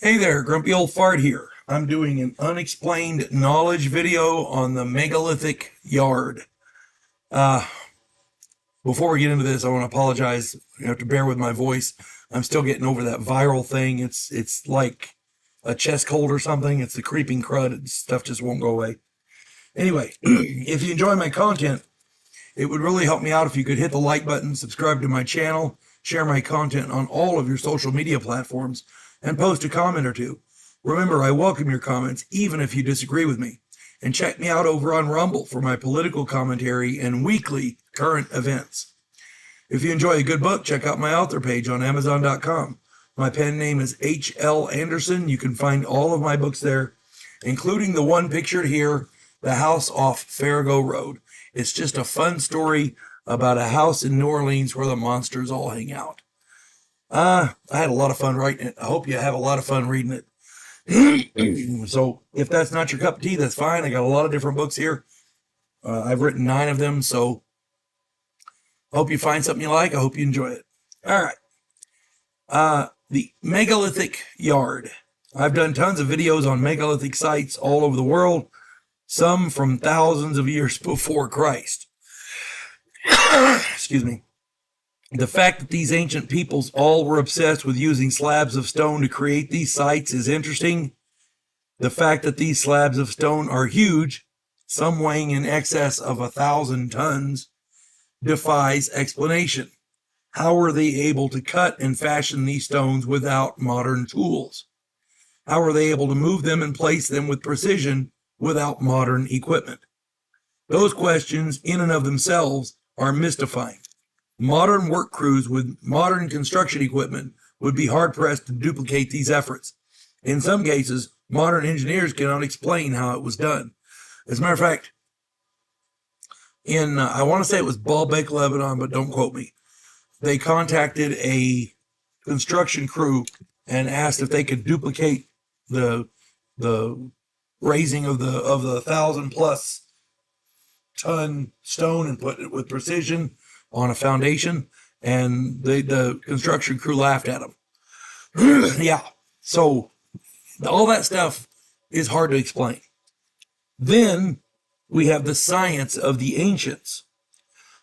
Hey there, Grumpy Old Fart here. I'm doing an unexplained knowledge video on the megalithic yard. Uh, Before we get into this, I want to apologize. You have to bear with my voice. I'm still getting over that viral thing. It's like a chest cold or something. It's the creeping crud. Stuff just won't go away. Anyway, if you enjoy my content, it would really help me out if you could hit the like button, subscribe to my channel, share my content on all of your social media platforms, and post a comment or two. Remember, I welcome your comments, even if you disagree with me. And check me out over on Rumble for my political commentary and weekly current events. If you enjoy a good book, check out my author page on Amazon.com. My pen name is H.L. Anderson. You can find all of my books there, including the one pictured here, The House Off Farrago Road. It's just a fun story about a house in New Orleans where the monsters all hang out. I had a lot of fun writing it. I hope you have a lot of fun reading it. So if that's not your cup of tea, that's fine. I got a lot of different books here. I've written 9 of them, so I hope you find something you like. I hope you enjoy it. All right. The megalithic yard. I've done tons of videos on megalithic sites all over the world, some from thousands of years before Christ. Excuse me. The fact that these ancient peoples all were obsessed with using slabs of stone to create these sites is interesting. The fact that these slabs of stone are huge, some weighing in excess of 1,000 tons, defies explanation. How were they able to cut and fashion these stones without modern tools? How were they able to move them and place them with precision without modern equipment? Those questions, in and of themselves, are mystifying. Modern work crews with modern construction equipment would be hard-pressed to duplicate these efforts. In some cases, modern engineers cannot explain how it was done. As a matter of fact, I want to say it was Baalbek, Lebanon, but don't quote me. They contacted a construction crew and asked if they could duplicate the raising of the 1,000+ ton stone and put it with precision on a foundation, and the construction crew laughed at them. Yeah, so all that stuff is hard to explain. Then we have the science of the ancients.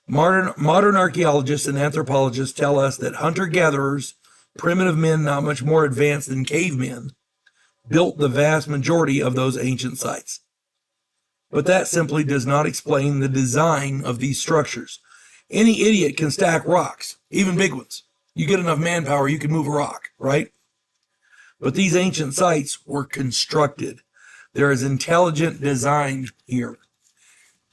Modern archaeologists and anthropologists tell us that hunter-gatherers, primitive men not much more advanced than cavemen, built the vast majority of those ancient sites. But that simply does not explain the design of these structures. Any idiot can stack rocks, even big ones. You get enough manpower, you can move a rock, right? But these ancient sites were constructed. There is intelligent design here.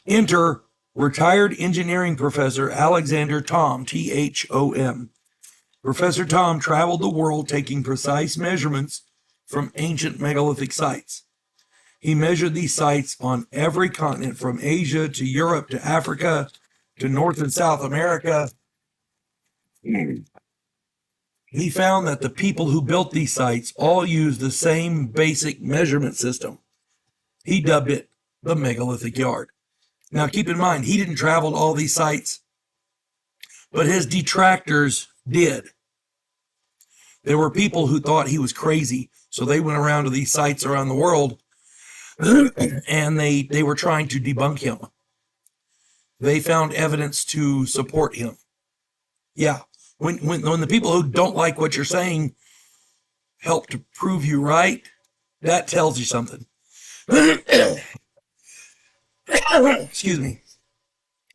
Enter retired engineering professor Alexander Thom, Thom. Professor Thom traveled the world taking precise measurements from ancient megalithic sites. He measured these sites on every continent, from Asia to Europe to Africa to North and South America. He found that the people who built these sites all used the same basic measurement system. He dubbed it the megalithic yard. Now keep in mind, he didn't travel to all these sites, but his detractors did. There were people who thought he was crazy, so they went around to these sites around the world and they were trying to debunk him. They found evidence to support him. Yeah, when the people who don't like what you're saying help to prove you right, that tells you something. Excuse me.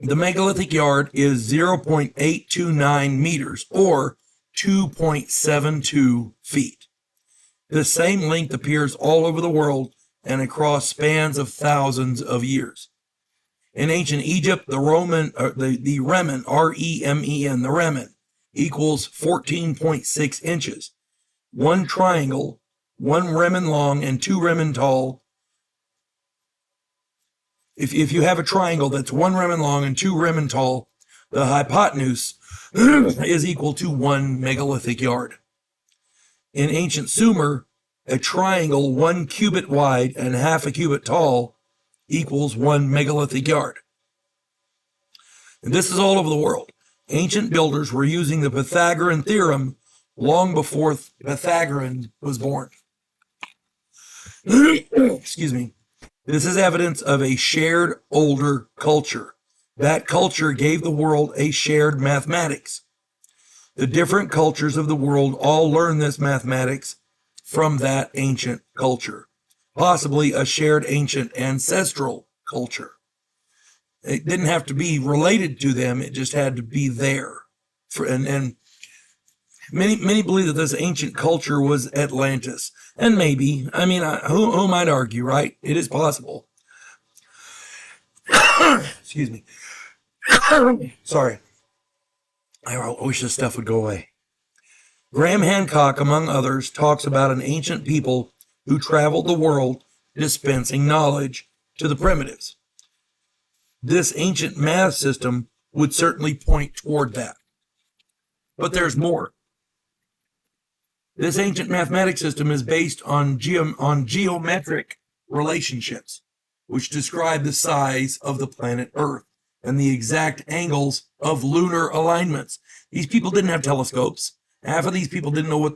The megalithic yard is 0.829 meters, or 2.72 feet. The same length appears all over the world and across spans of thousands of years. In ancient Egypt, the remen, R-E-M-E-N, the remen, equals 14.6 inches. One triangle, 1 remen long and 2 remen tall. If you have a triangle that's 1 remen long and 2 remen tall, the hypotenuse is equal to 1 megalithic yard. In ancient Sumer, a triangle 1 cubit wide and half a cubit tall equals 1 megalithic yard. And this is all over the world. Ancient builders were using the Pythagorean theorem long before Pythagorean was born. Excuse me. This is evidence of a shared older culture. That culture gave the world a shared mathematics. The different cultures of the world all learn this mathematics from that ancient culture, possibly a shared ancient ancestral culture. It didn't have to be related to them, it just had to be there. And many believe that this ancient culture was Atlantis. And maybe, I mean, who might argue, right? It is possible. Excuse me. Sorry. I wish this stuff would go away. Graham Hancock, among others, talks about an ancient people who traveled the world dispensing knowledge to the primitives. This ancient math system would certainly point toward that. But there's more. This ancient mathematics system is based on geometric relationships, which describe the size of the planet Earth and the exact angles of lunar alignments. These people didn't have telescopes. Half of these people didn't know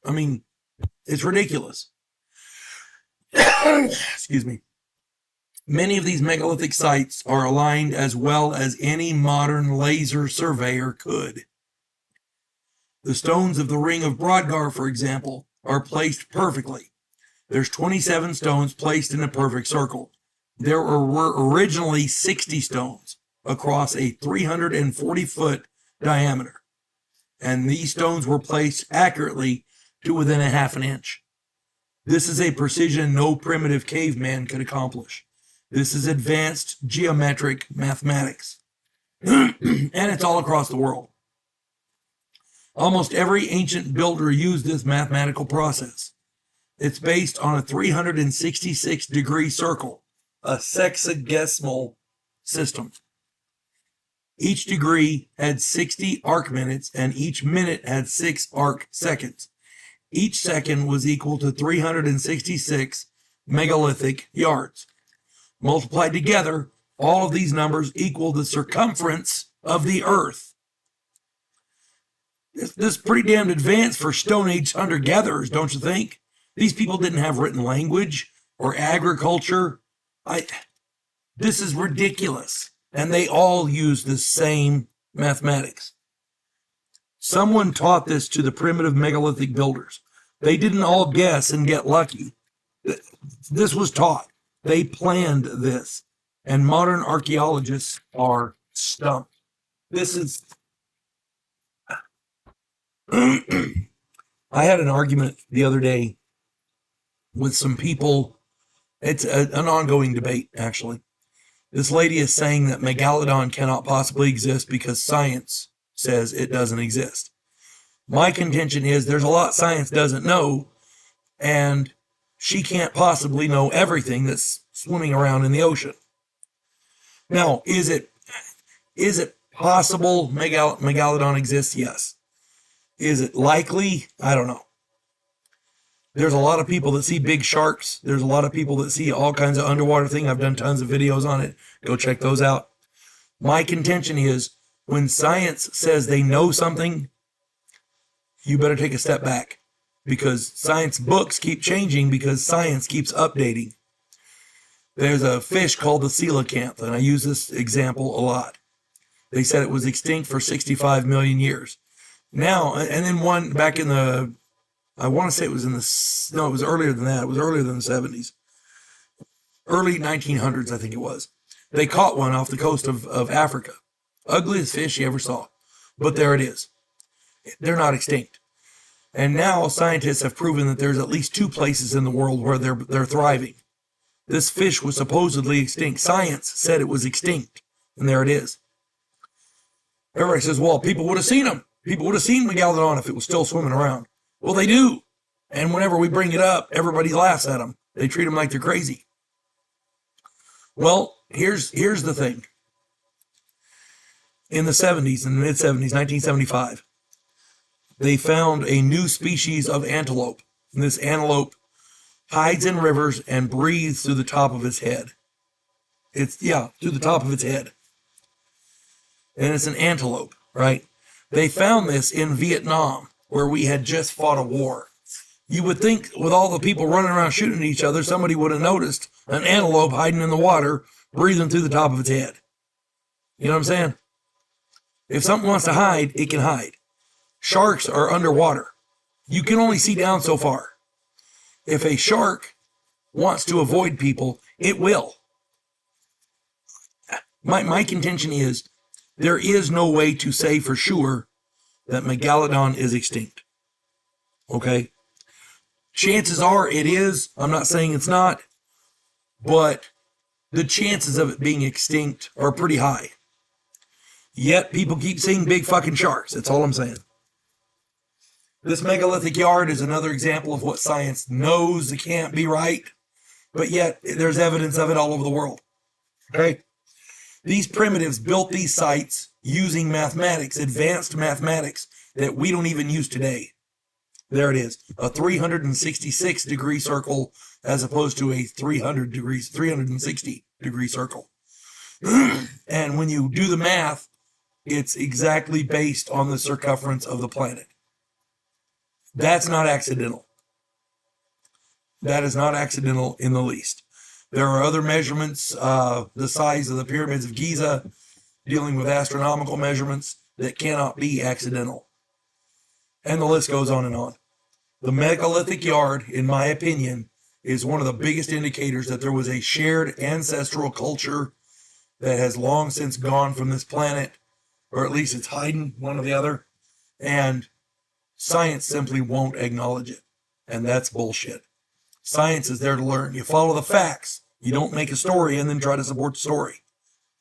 I mean, it's ridiculous. Excuse me. Many of these megalithic sites are aligned as well as any modern laser surveyor could. The stones of the Ring of Brodgar, for example, are placed perfectly. There's 27 stones placed in a perfect circle. There were originally 60 stones across a 340-foot diameter, and these stones were placed accurately to within a half an inch. This is a precision no primitive caveman could accomplish. This is advanced geometric mathematics, and it's all across the world. Almost every ancient builder used this mathematical process. It's based on a 366-degree circle, a sexagesimal system. Each degree had 60 arc minutes, and each minute had 6 arc seconds. Each second was equal to 366 megalithic yards. Multiplied together, all of these numbers equal the circumference of the Earth. This is pretty damn advanced for Stone Age hunter-gatherers, don't you think? These people didn't have written language or agriculture. This is ridiculous. And they all use the same mathematics. Someone taught this to the primitive megalithic builders. They didn't all guess and get lucky. This was taught. They planned this. And modern archaeologists are stumped. This is... I had an argument the other day with some people. It's an ongoing debate, actually. This lady is saying that Megalodon cannot possibly exist because science says it doesn't exist. My contention is there's a lot science doesn't know, and she can't possibly know everything that's swimming around in the ocean. Now, is it possible Megalodon exists? Yes. Is it likely? I don't know. There's a lot of people that see big sharks. There's a lot of people that see all kinds of underwater things. I've done tons of videos on it. Go check those out. My contention is when science says they know something, you better take a step back, because science books keep changing because science keeps updating. There's a fish called the coelacanth, and I use this example a lot. They said it was extinct for 65 million years. Now, and then one back in the, I want to say it was it was earlier than that. It was earlier than the 70s. Early 1900s, I think it was. They caught one off the coast of Africa. Ugliest fish you ever saw. But there it is. They're not extinct. And now scientists have proven that there's at least 2 places in the world where they're thriving. This fish was supposedly extinct. Science said it was extinct. And there it is. Everybody says, well, people would have seen them. People would have seen Megalodon if it was still swimming around. Well, they do. And whenever we bring it up, everybody laughs at them. They treat them like they're crazy. Well, here's the thing. In the 70s, in the mid-70s, 1975, they found a new species of antelope. And this antelope hides in rivers and breathes through the top of its head. Through the top of its head. And it's an antelope, right? They found this in Vietnam, where we had just fought a war. You would think with all the people running around shooting at each other, somebody would have noticed an antelope hiding in the water, breathing through the top of its head. You know what I'm saying? If something wants to hide, it can hide. Sharks are underwater. You can only see down so far. If a shark wants to avoid people, it will. My contention is there is no way to say for sure that Megalodon is extinct. Okay? Chances are it is. I'm not saying it's not, but the chances of it being extinct are pretty high. Yet people keep seeing big fucking sharks. That's all I'm saying. This megalithic yard is another example of what science knows it can't be right, but yet there's evidence of it all over the world. Okay? These primitives built these sites using mathematics, advanced mathematics that we don't even use today. There it is, a 366 degree circle as opposed to a 360 degree circle. And when you do the math, it's exactly based on the circumference of the planet. That's not accidental. That is not accidental in the least. There are other measurements, the size of the pyramids of Giza, dealing with astronomical measurements that cannot be accidental. And the list goes on and on. The megalithic yard, in my opinion, is one of the biggest indicators that there was a shared ancestral culture that has long since gone from this planet, or at least it's hiding one or the other, and science simply won't acknowledge it. And that's bullshit. Science is there to learn. You follow the facts. You don't make a story and then try to support the story.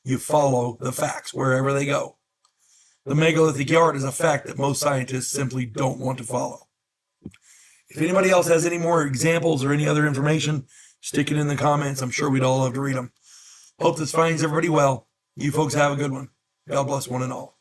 You follow the facts wherever they go. The megalithic yard is a fact that most scientists simply don't want to follow. If anybody else has any more examples or any other information, stick it in the comments. I'm sure we'd all love to read them. Hope this finds everybody well. You folks have a good one. God bless one and all.